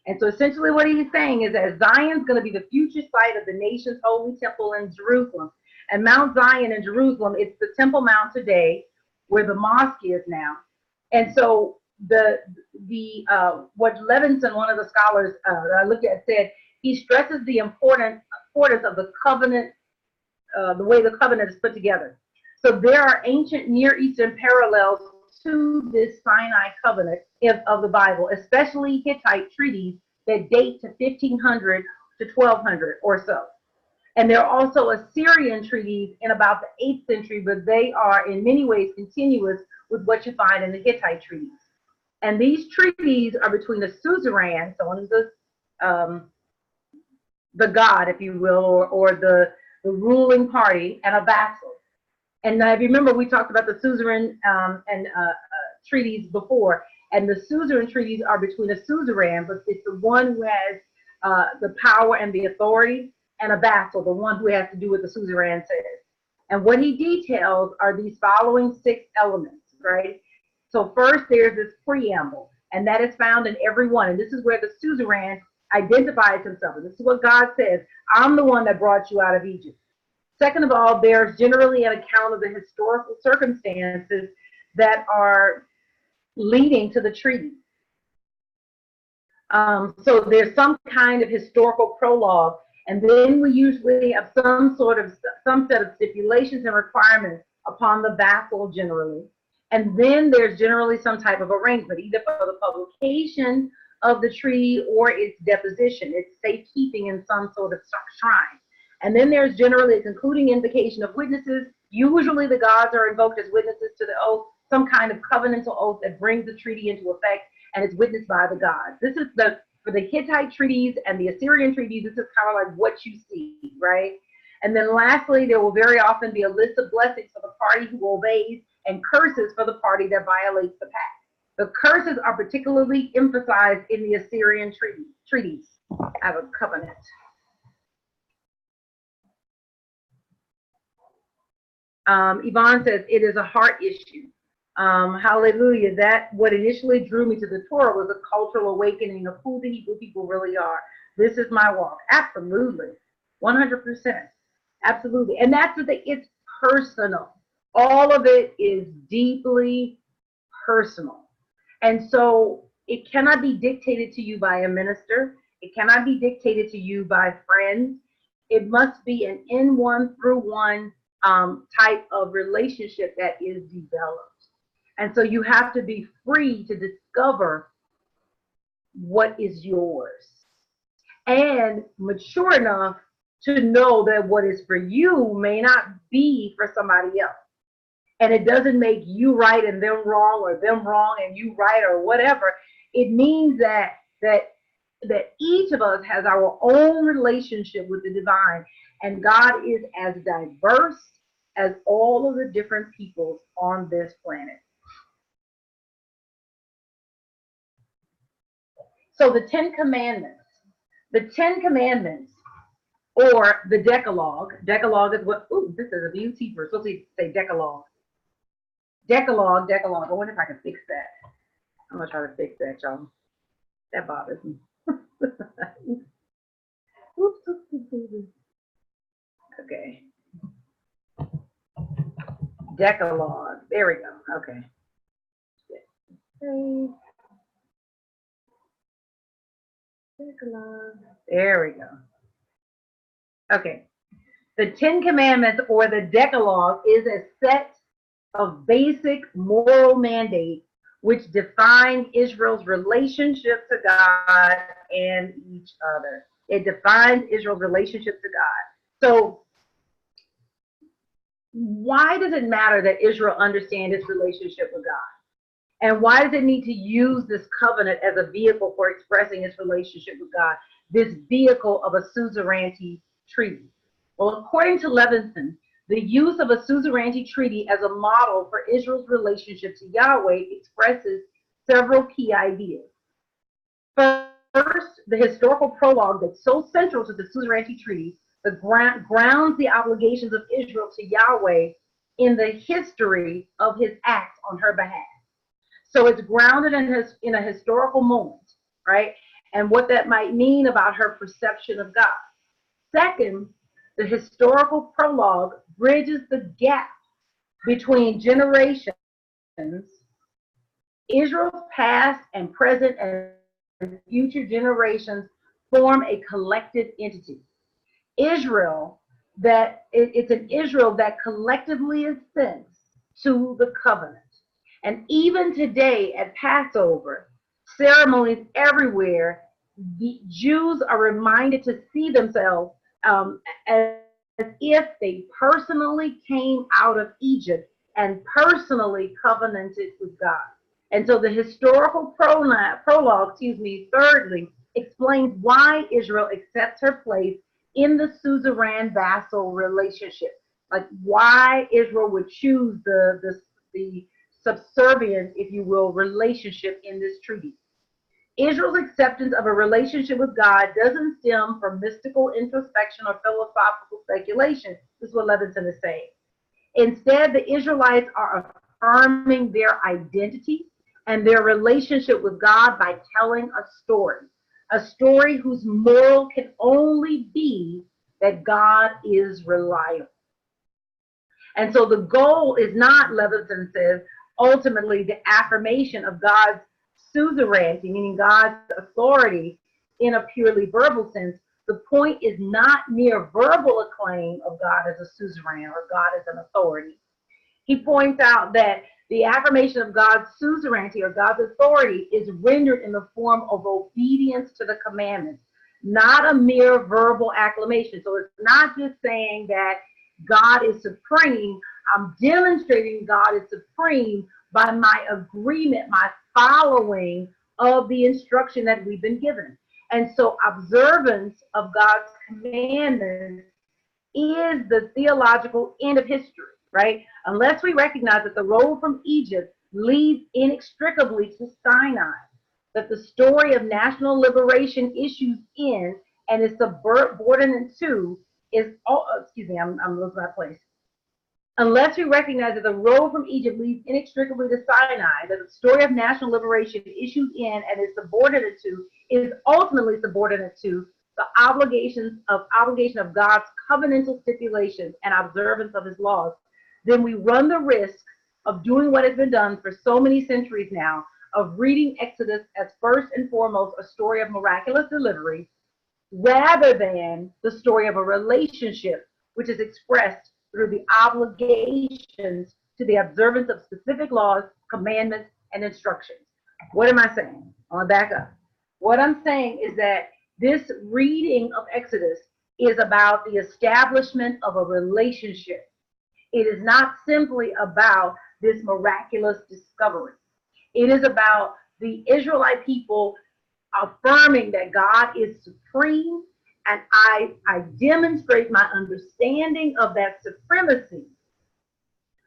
And so essentially what he's saying is that Zion's going to be the future site of the nation's holy temple in Jerusalem. And Mount Zion in Jerusalem, it's the Temple Mount today, where the mosque is now. And so what Levinson, one of the scholars that I looked at, said, he stresses the importance of the covenant, the way the covenant is put together. So there are ancient Near Eastern parallels to this Sinai covenant of the Bible, especially Hittite treaties that date to 1500 to 1200 or so. And there are also Assyrian treaties in about the 8th century, but they are in many ways continuous with what you find in the Hittite treaties. And these treaties are between a suzerain, someone who's the god, if you will, or the ruling party, and a vassal. And if you remember, we talked about the suzerain treaties before, and the suzerain treaties are between a suzerain, but it's the one who has the power and the authority, and a vassal, the one who has to do what the suzerain says. And what he details are these following 6 elements, right? So first, there's this preamble, and that is found in every one. And this is where the suzerain identifies himself. And this is what God says: I'm the one that brought you out of Egypt. Second of all, there's generally an account of the historical circumstances that are leading to the treaty. So there's some kind of historical prologue, and then we usually have some set of stipulations and requirements upon the vassal generally. And then there's generally some type of arrangement, either for the publication of the treaty or its deposition, its safekeeping in some sort of shrine. And then there's generally a concluding invocation of witnesses. Usually the gods are invoked as witnesses to the oath, some kind of covenantal oath that brings the treaty into effect, and it's witnessed by the gods. This is for the Hittite treaties and the Assyrian treaties, this is kind of like what you see, right? And then lastly, there will very often be a list of blessings for the party who obeys, and curses for the party that violates the pact. The curses are particularly emphasized in the Assyrian treaties as a covenant. Yvonne says, it is a heart issue. Hallelujah. That what initially drew me to the Torah was a cultural awakening of who the Hebrew people really are. This is my walk. Absolutely. 100%. Absolutely. And that's the thing. It's personal. All of it is deeply personal. And so it cannot be dictated to you by a minister. It cannot be dictated to you by friends. It must be an in one through one type of relationship that is developed. And so you have to be free to discover what is yours and mature enough to know that what is for you may not be for somebody else. And it doesn't make you right and them wrong, or them wrong and you right, or whatever. It means that each of us has our own relationship with the divine, and God is as diverse as all of the different peoples on this planet. So the Ten Commandments, or the Decalogue. Decalogue is what, ooh, this is a beauty. We're supposed to say Decalogue. Decalogue. I wonder if I can fix that. I'm gonna try to fix that, y'all. That bothers me. Okay. Decalogue. There we go. Okay. Decalogue. There we go. Okay. The Ten Commandments, or the Decalogue, is a set of basic moral mandates which define Israel's relationship to God and each other. It defines Israel's relationship to God. So why does it matter that Israel understand its relationship with God? And why does it need to use this covenant as a vehicle for expressing its relationship with God, this vehicle of a suzerainty treaty? Well, according to Levinson, the use of a suzerainty treaty as a model for Israel's relationship to Yahweh expresses several key ideas. First, the historical prologue that's so central to the suzerainty treaty grounds the obligations of Israel to Yahweh in the history of his acts on her behalf. So it's grounded in a historical moment, right? And what that might mean about her perception of God. Second, the historical prologue bridges the gap between generations. Israel's past and present and future generations form a collective entity. Israel, it's an Israel that collectively assents to the covenant. And even today at Passover, ceremonies everywhere, the Jews are reminded to see themselves as if they personally came out of Egypt and personally covenanted with God. And so the historical prologue, thirdly, explains why Israel accepts her place in the suzerain vassal relationship. Like why Israel would choose the subservient, if you will, relationship in this treaty. Israel's acceptance of a relationship with God doesn't stem from mystical introspection or philosophical speculation. This is what Levinson is saying. Instead, the Israelites are affirming their identity and their relationship with God by telling a story whose moral can only be that God is reliable. And so the goal is not, Levinson says, ultimately the affirmation of God's suzerainty, meaning God's authority in a purely verbal sense. The point is not mere verbal acclaim of God as a suzerain or God as an authority. He points out that the affirmation of God's suzerainty or God's authority is rendered in the form of obedience to the commandments, not a mere verbal acclamation. So it's not just saying that God is supreme. I'm demonstrating God is supreme by my agreement, my following of the instruction that we've been given. And so observance of God's commandments is the theological end of history, right? Unless we recognize that the road from Egypt leads inextricably to Sinai, that the story of national liberation issues in and is subordinate to is, I'm losing my place. Unless we recognize that the road from Egypt leads inextricably to Sinai, that the story of national liberation issues in and is ultimately subordinate to the obligation of God's covenantal stipulations and observance of his laws, then we run the risk of doing what has been done for so many centuries now, of reading Exodus as first and foremost a story of miraculous delivery, rather than the story of a relationship which is expressed through the obligations to the observance of specific laws, commandments, and instructions. What am I saying? I'll back up. What I'm saying is that this reading of Exodus is about the establishment of a relationship. It is not simply about this miraculous discovery. It is about the Israelite people affirming that God is supreme, and I demonstrate my understanding of that supremacy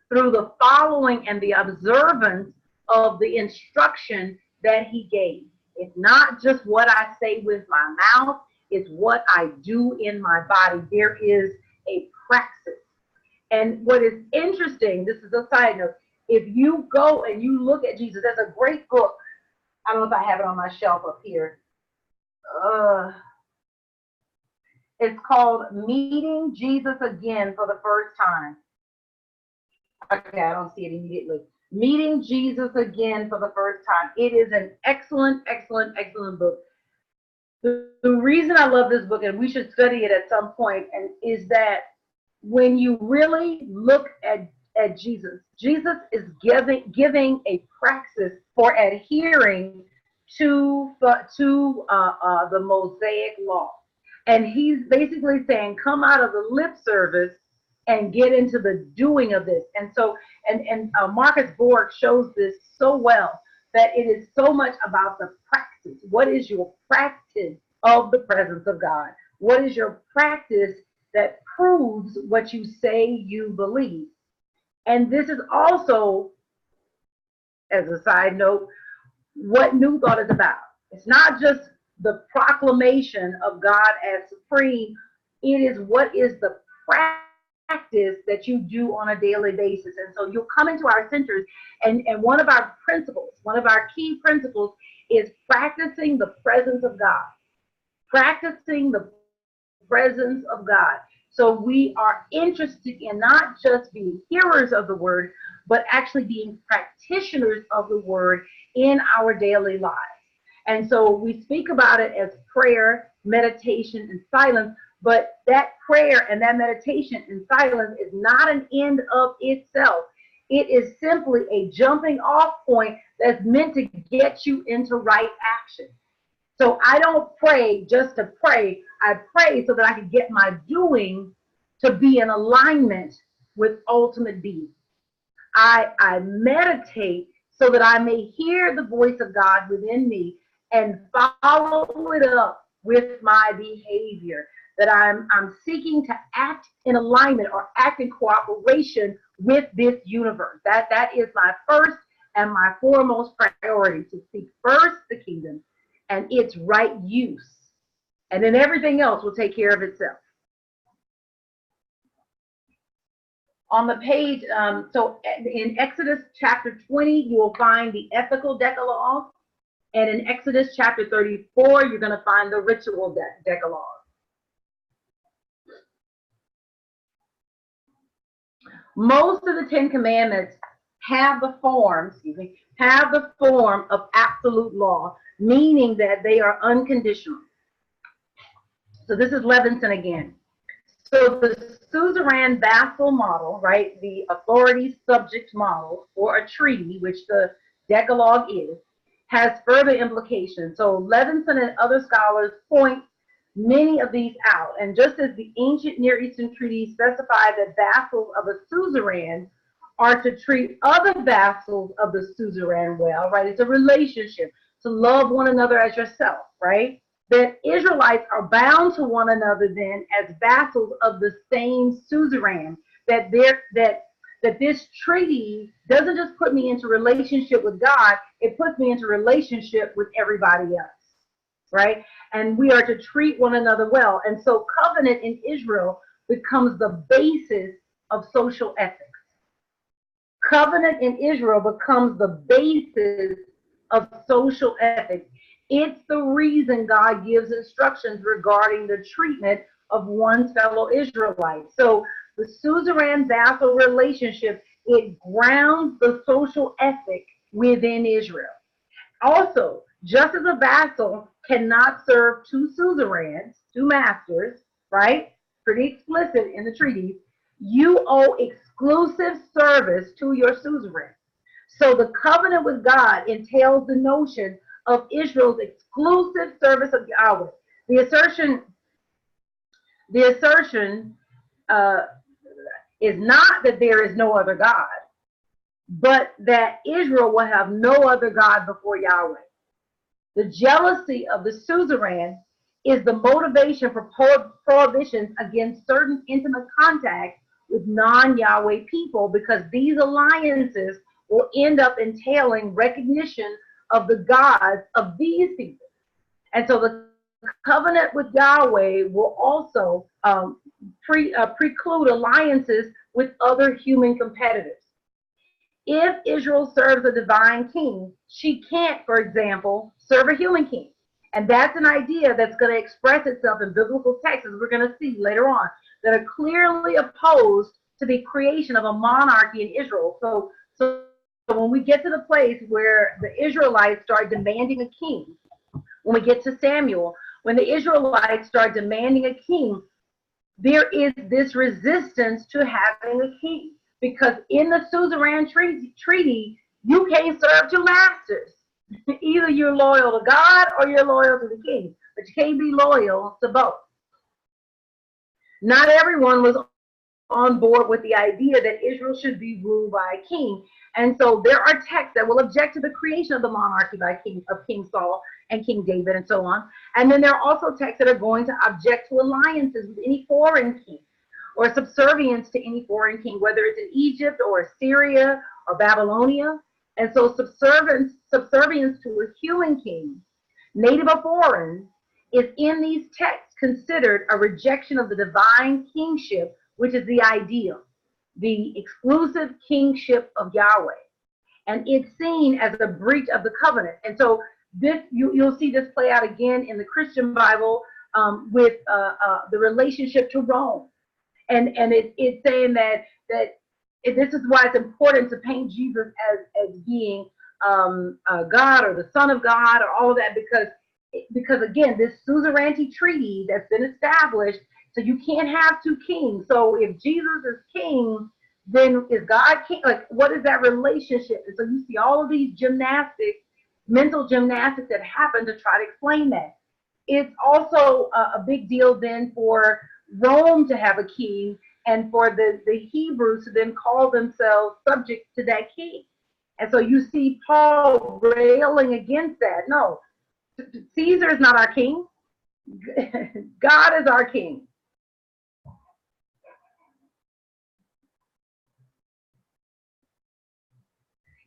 through the following and the observance of the instruction that he gave. It's not just what I say with my mouth, it's what I do in my body. There is a praxis. And what is interesting, this is a side note, if you go and you look at Jesus, there's a great book. I don't know if I have it on my shelf up here. It's called Meeting Jesus Again for the First Time. Okay, I don't see it immediately. Meeting Jesus Again for the First Time. It is an excellent, excellent, excellent book. The reason I love this book, and we should study it at some point, and is that when you really look at Jesus, Jesus is giving a praxis for adhering to the Mosaic law. And he's basically saying, come out of the lip service and get into the doing of this. And so, and Marcus Borg shows this so well, that it is so much about the practice. What is your practice of the presence of God? What is your practice that proves what you say you believe? And this is also, as a side note, what New Thought is about. It's not just the proclamation of God as supreme. It is what is the practice that you do on a daily basis. And so you'll come into our centers, and one of our principles, one of our key principles is practicing the presence of God. Practicing the presence of God. So we are interested in not just being hearers of the word, but actually being practitioners of the word in our daily lives. And so we speak about it as prayer, meditation, and silence, but that prayer and that meditation and silence is not an end of itself. It is simply a jumping off point that's meant to get you into right action. So I don't pray just to pray. I pray so that I can get my doing to be in alignment with ultimate being. I meditate so that I may hear the voice of God within me and follow it up with my behavior, that I'm seeking to act in alignment or act in cooperation with this universe. That is my first and my foremost priority, to seek first the kingdom and its right use. And then everything else will take care of itself. On the page, so in Exodus chapter 20, you will find the ethical decalogue. And in Exodus chapter 34, you're going to find the ritual decalogue. Most of the 10 Commandments have the form, of absolute law, meaning that they are unconditional. So this is Levinson again. So the suzerain vassal model, right, the authority subject model for a treaty, which the Decalogue is, has further implications. So Levinson and other scholars point many of these out. And just as the ancient Near Eastern treaties specify that vassals of a suzerain are to treat other vassals of the suzerain well, right? It's a relationship, to love one another as yourself, right? That Israelites are bound to one another then as vassals of the same suzerain, that this treaty doesn't just put me into relationship with God, it puts me into relationship with everybody else, right? And we are to treat one another well. And so covenant in Israel becomes the basis of social ethics. Covenant in Israel becomes the basis of social ethics. It's the reason God gives instructions regarding the treatment of one's fellow Israelites. So the suzerain vassal relationship, it grounds the social ethic within Israel. Also, just as a vassal cannot serve two suzerains, two masters, right? Pretty explicit in the treaties. You owe exclusive service to your suzerain. So the covenant with God entails the notion of Israel's exclusive service of Yahweh. The assertion, the assertion uh, is not that there is no other God, but that Israel will have no other God before Yahweh. The jealousy of the suzerain is the motivation for prohibitions against certain intimate contact with non-Yahweh people, because these alliances will end up entailing recognition of the gods of these people. And so the covenant with Yahweh will also preclude alliances with other human competitors. If Israel serves a divine king, she can't, for example, serve a human king. And that's an idea that's going to express itself in biblical texts, as we're going to see later on, that are clearly opposed to the creation of a monarchy in Israel. So when we get to the place where the Israelites start demanding a king, when we get to Samuel, when the Israelites start demanding a king, there is this resistance to having a king. Because in the suzerain treaty, you can't serve two masters. Either you're loyal to God or you're loyal to the king, but you can't be loyal to both. Not everyone was on board with the idea that Israel should be ruled by a king. And so there are texts that will object to the creation of the monarchy by King Saul and King David and so on. And then there are also texts that are going to object to alliances with any foreign king, or subservience to any foreign king, whether it's in Egypt or Assyria or Babylonia. And so subservience to a human king, native or foreign, is in these texts considered a rejection of the divine kingship, which is the ideal, the exclusive kingship of Yahweh. And it's seen as a breach of the covenant. And so this, you'll see this play out again in the Christian Bible with the relationship to Rome. And it's saying that this is why it's important to paint Jesus as being God or the Son of God or all of that, because again, this suzerainty treaty that's been established, so you can't have two kings. So if Jesus is king, then is God king? Like, what is that relationship? And so you see all of these mental gymnastics that happen to try to explain that. It's also a big deal then for Rome to have a king, and for the Hebrews to then call themselves subject to that king. And so you see Paul railing against that. No, Caesar is not our king. God is our king.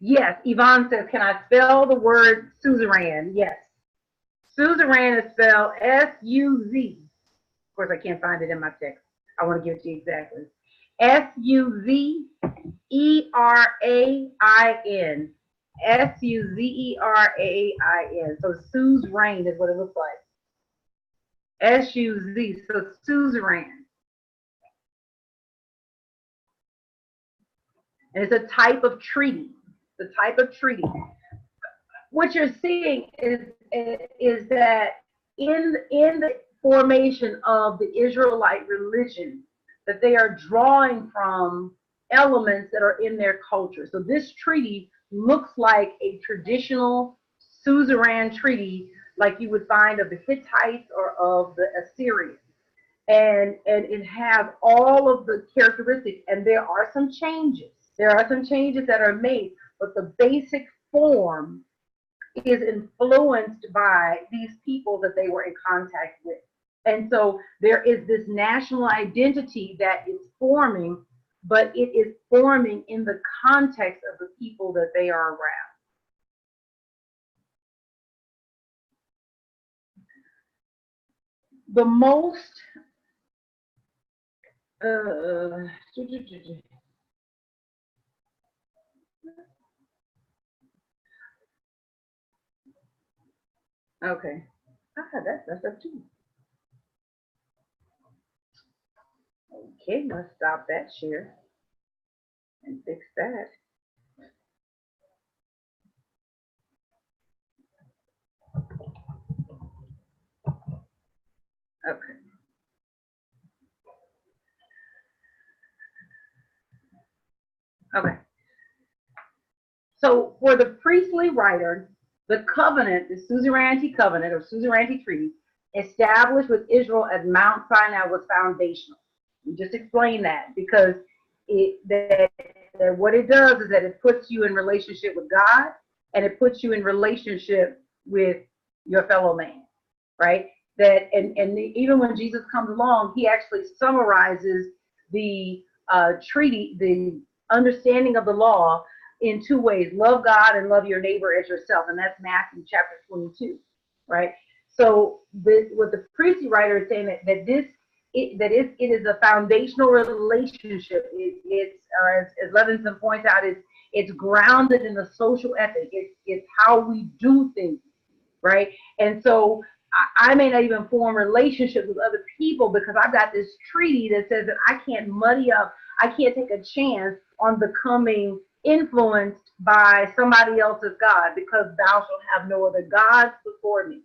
Yes, Yvonne says, can I spell the word suzerain? Yes. Suzerain is spelled S-U-Z. Of course, I can't find it in my text. I want to give it to you exactly. S-U-Z-E-R-A-I-N. S-U-Z-E-R-A-I-N. So suzerain is what it looks like. S-U-Z, so suzerain. And it's a type of treaty. The type of treaty. What you're seeing is that in the formation of the Israelite religion, that they are drawing from elements that are in their culture. So this treaty looks like a traditional suzerain treaty like you would find of the Hittites or of the Assyrians. And it has all of the characteristics, and there are some changes. There are some changes that are made, but the basic form is influenced by these people that they were in contact with. And so there is this national identity that is forming, but it is forming in the context of the people that they are around. The most okay. That's up to you. Okay, let's stop that share and fix that. Okay. Okay. So for the priestly writer, the covenant, the Suzerainty covenant or Suzerainty treaty, established with Israel at Mount Sinai was foundational. We just explained that because that what it does is that it puts you in relationship with God and it puts you in relationship with your fellow man, right? That and even when Jesus comes along, he actually summarizes the treaty, the understanding of the law in two ways: love God and love your neighbor as yourself, and that's Matthew chapter 22, right? So what the priestly writer is saying that it is a foundational relationship. It's as Levinson points out, it's grounded in the social ethic. It's how we do things, right? And so I may not even form relationships with other people because I've got this treaty that says that I can't muddy up, I can't take a chance on becoming influenced by somebody else's God, because thou shalt have no other gods before me.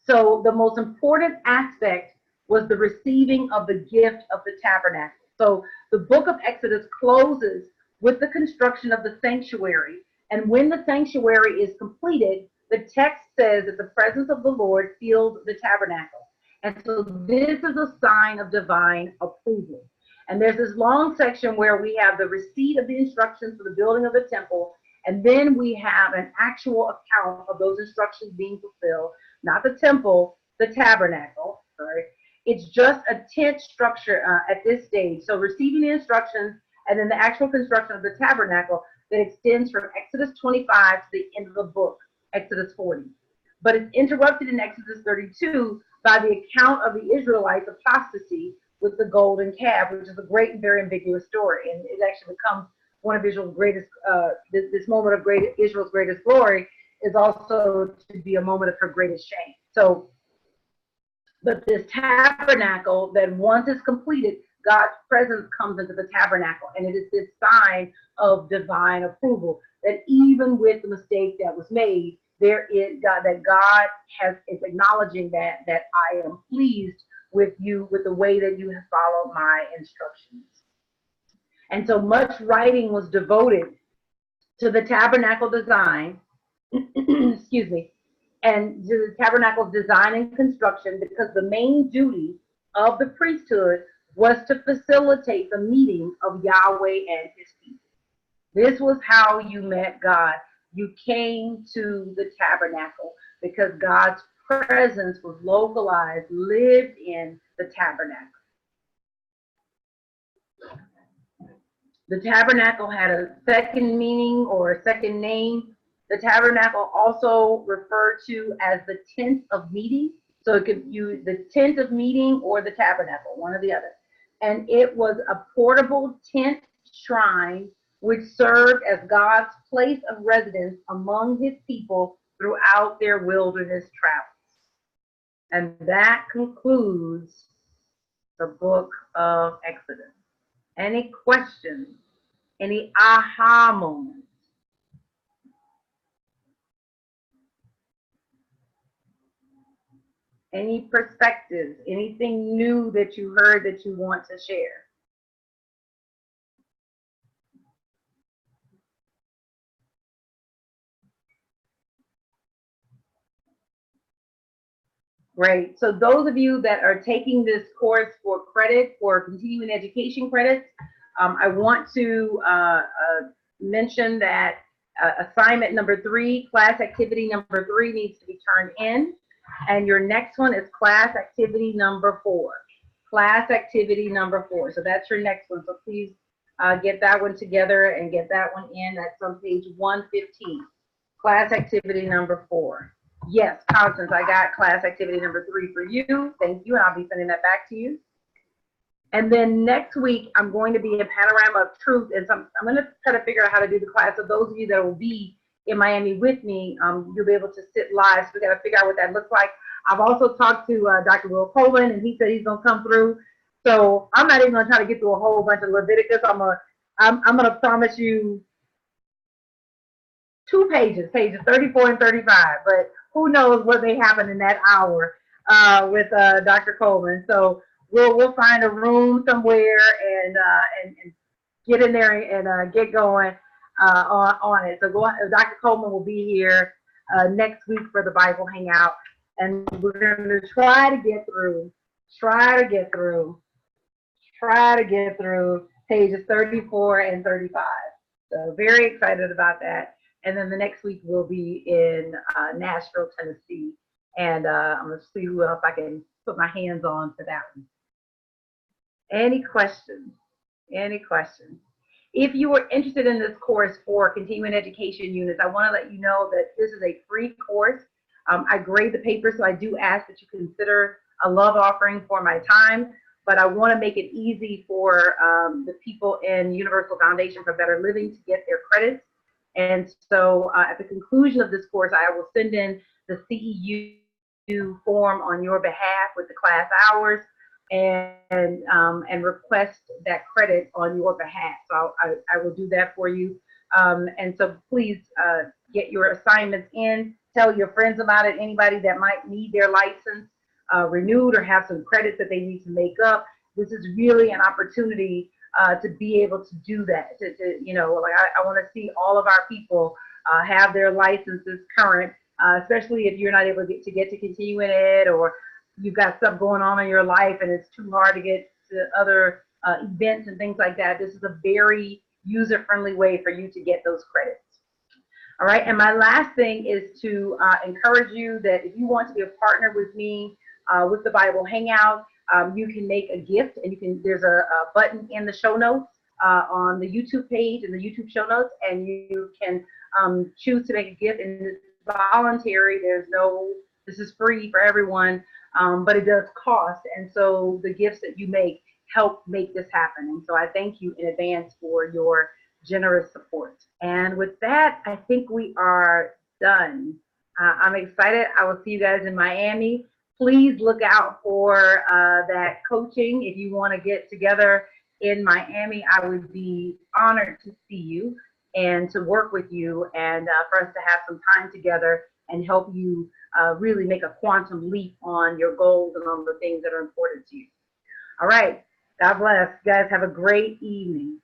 So the most important aspect was the receiving of the gift of the tabernacle. So the book of Exodus closes with the construction of the sanctuary. And when the sanctuary is completed, the text says that the presence of the Lord filled the tabernacle. And so this is a sign of divine approval. And there's this long section where we have the receipt of the instructions for the building of the temple. And then we have an actual account of those instructions being fulfilled. Not the temple, the tabernacle. Sorry. It's just a tent structure at this stage. So receiving the instructions and then the actual construction of the tabernacle that extends from Exodus 25 to the end of the book, Exodus 40. But it's interrupted in Exodus 32 by the account of the Israelites' apostasy with the golden calf, which is a great and very ambiguous story. And it actually becomes one of Israel's greatest, this moment of Israel's greatest glory is also to be a moment of her greatest shame. So, but this tabernacle, that once it's completed, God's presence comes into the tabernacle, and it is this sign of divine approval that even with the mistake that was made, there is God, that God is acknowledging that I am pleased with you, with the way that you have followed my instructions. And so much writing was devoted to the tabernacle design, excuse me, and to the tabernacle's design and construction, because the main duty of the priesthood was to facilitate the meeting of Yahweh and his people. This was how you met God. You came to the tabernacle because God's presence was localized, lived in the tabernacle. The tabernacle had a second meaning or a second name. The tabernacle also referred to as the tent of meeting. So it could use the tent of meeting or the tabernacle, one or the other. And it was a portable tent shrine which served as God's place of residence among his people throughout their wilderness travels. And that concludes the book of Exodus. Any questions? Any aha moments? Any perspectives? Anything new that you heard that you want to share? Great. So those of you that are taking this course for credit, for continuing education credits, I want to mention that assignment number 3, class activity number 3 needs to be turned in. And your next one is class activity number 4. Class activity number 4. So that's your next one. So please get that one together and get that one in. That's on page 115. Class activity number 4. Yes, Constance, I got class activity number 3 for you. Thank you. And I'll be sending that back to you. And then next week, I'm going to be in Panorama of Truth. And so I'm going to try to figure out how to do the class. So those of you that will be in Miami with me, you'll be able to sit live. So we got to figure out what that looks like. I've also talked to Dr. Will Coleman, and he said he's going to come through. So I'm not even going to try to get through a whole bunch of Leviticus. I'm going to promise you 2 pages, pages 34 and 35. But who knows what may happen in that hour with Dr. Coleman. So we'll find a room somewhere and get in there and get going on it. So Dr. Coleman will be here next week for the Bible Hangout, and we're going to try to get through pages 34 and 35. So very excited about that. And then the next week we'll be in Nashville, Tennessee, and I'm going to see who else I can put my hands on for that one. Any questions? Any questions? If you are interested in this course for continuing education units, I want to let you know that this is a free course. I grade the paper, so I do ask that you consider a love offering for my time, but I want to make it easy for the people in Universal Foundation for Better Living to get their credits. And so at the conclusion of this course, I will send in the CEU form on your behalf with the class hours and request that credit on your behalf. So I will do that for you. And so please get your assignments in. Tell your friends about it. Anybody that might need their license renewed or have some credits that they need to make up. This is really an opportunity to be able to do that. You know, like I want to see all of our people have their licenses current, especially if you're not able to get to continuing ed, or you've got stuff going on in your life and it's too hard to get to other events and things like that. This is a very user-friendly way for you to get those credits. All right, and my last thing is to encourage you that if you want to be a partner with me with the Bible Hangout, you can make a gift, and there's a button in the show notes on the YouTube page and the YouTube show notes, and you can choose to make a gift, and it's voluntary. This is free for everyone, but it does cost, and so the gifts that you make help make this happen. And so I thank you in advance for your generous support. And with that, I think we are done. I'm excited. I will see you guys in Miami. Please look out for that coaching. If you want to get together in Miami, I would be honored to see you and to work with you, and for us to have some time together and help you really make a quantum leap on your goals and on the things that are important to you. All right. God bless. You guys have a great evening.